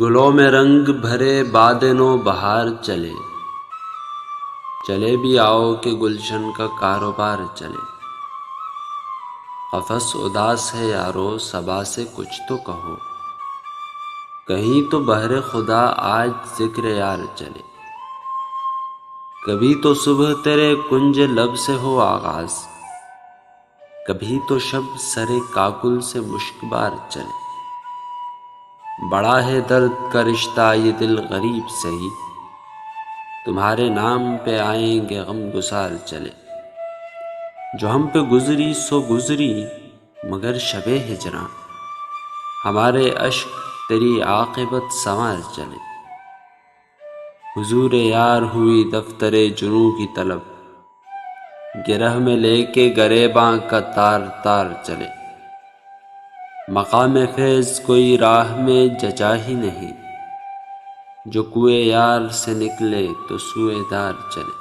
گلوں میں رنگ بھرے باد نو بہار چلے، چلے بھی آؤ کہ گلشن کا کاروبار چلے۔ قفس اداس ہے یارو صبا سے کچھ تو کہو، کہیں تو بہر خدا آج ذکر یار چلے۔ کبھی تو صبح تیرے کنج لب سے ہو آغاز، کبھی تو شب سرے کاکل سے مشک بار چلے۔ بڑا ہے درد کا رشتہ یہ دل غریب سہی، تمہارے نام پہ آئیں گے غم گسار چلے۔ جو ہم پہ گزری سو گزری مگر شب ہجراں، ہمارے اشک تیری عاقبت سنوار چلے۔ حضور یار ہوئی دفتر جنوں کی طلب، گرہ میں لے کے گریباں کا تار تار چلے۔ مقام فیض کوئی راہ میں جچا ہی نہیں، جو کوئے یار سے نکلے تو سوئے دار چلے۔